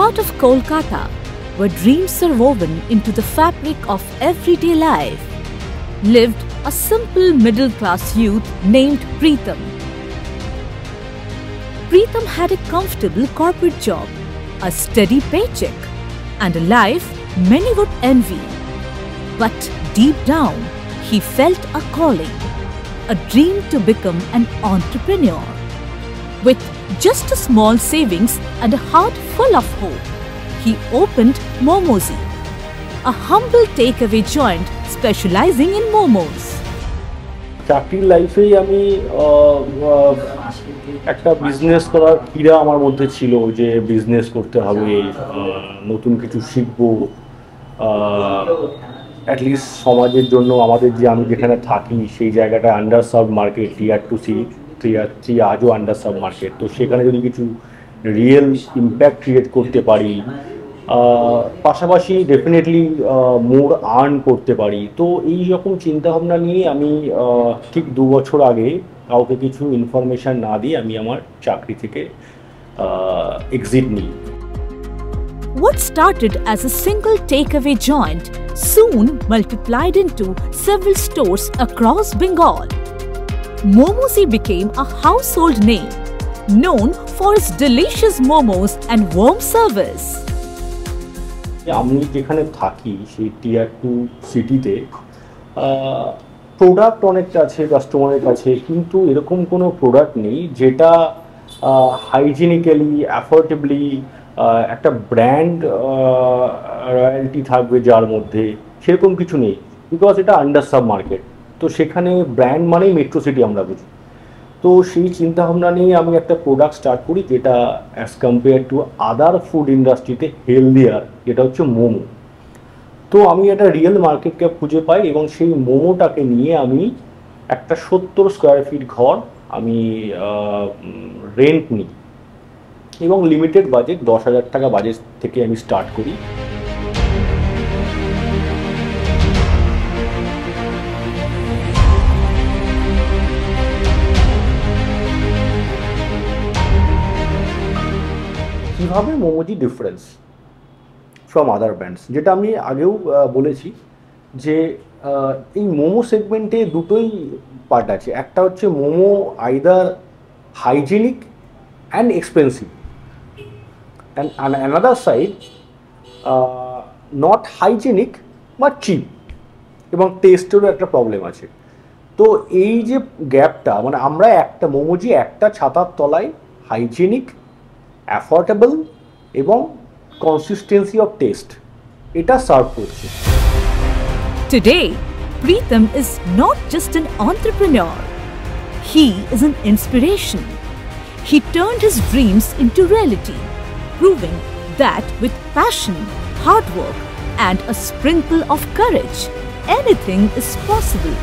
heart of Kolkata, where dreams are woven into the fabric of everyday life, lived a simple middle-class youth named Preetham. Preetham had a comfortable corporate job, a steady paycheck, and a life many would envy. But deep down, he felt a calling, a dream to become an entrepreneur. With just a small savings and a heart full of hope, he opened Momozi, a humble takeaway joint specializing in momos. চাকরির লাইফেই আমি একটা business করার ইরা আমার মধ্যে ছিল, যে business করতে হবে, নতুন কিছু শিখবো, অ্যাটলিস্ট সমাজের জন্য। আমাদের যে আমি যেখানে থাকি সেই জায়গাটা আন্ডার সার্ভ মার্কেট, টিয়ার 2 টিয়ার 3 আজও আন্ডার সার্ভ মার্কেট। তো সেখানে যদি কিছু রিয়েল ইম্প্যাক্ট ক্রিয়েট করতে পারি, পাশাপাশি ডেফিনেটলি মোর আর্ন করতে পারি, তো এই রকম চিন্তাভাবনা নিয়ে আমি ঠিক 2 বছর আগে কাউকে কিছু ইনফরমেশান না দিয়ে আমি আমার চাকরি থেকে এক্সিট নিই। What started as a single takeaway joint soon multiplied into several stores across Bengal. Momozi became a household name, known for its delicious momos and warm service. আমি যেখানে থাকি সেই টিয়ার 2 সিটিতে প্রোডাক্ট অনেকটা আছে কাস্টমারের কাছে, কিন্তু এরকম কোনো প্রোডাক্ট নেই যেটা হাইজিনিক্যালি, অ্যাফোর্ডেবলি একটা ব্র্যান্ড রয়্যালটি থাকবে যার মধ্যে, সেরকম কিছু নেই। বিকজ এটা আন্ডার সাব মার্কেট, তো সেখানে ব্র্যান্ড মানেই মেট্রো সিটি আমরা বুঝি। তো সেই চিন্তাভাবনা নিয়ে আমি একটা প্রোডাক্ট স্টার্ট করি যেটা as compare to other food ইন্ডাস্ট্রিতে হেলদিয়ার, যেটা হচ্ছে মোমো। তো আমি একটা রিয়েল মার্কেটকে খুঁজে পাই এবং সেই মোমোটাকে নিয়ে আমি একটা 70 স্কোয়ার ফিট ঘর আমি রেন্ট নিই এবং লিমিটেড বাজেট 10,000 টাকা বাজেট থেকে আমি স্টার্ট করি। কীভাবে মোমোজি ডিফারেন্স ফ্রম আদার ব্র্যান্ডস, যেটা আমি আগেও বলেছি যে এই মোমো সেগমেন্টে দুটোই পার্ট আছে। একটা হচ্ছে momo either hygienic and expensive, and another side not hygienic but cheap, এবং টেস্টেরও একটা প্রবলেম আছে। তো এই যে গ্যাপটা, মানে আমরা একটা মোমোজি একটা ছাতার তলায় হাইজিনিক, অ্যাফোর্ডেবল এবং কনসিস্টেন্সি অফ টেস্ট এটা সার্ভ করছে। Today, Preetham is not just an entrepreneur. He is an inspiration. He turned his dreams into reality, proving that with passion, hard work, and a sprinkle of courage, anything is possible.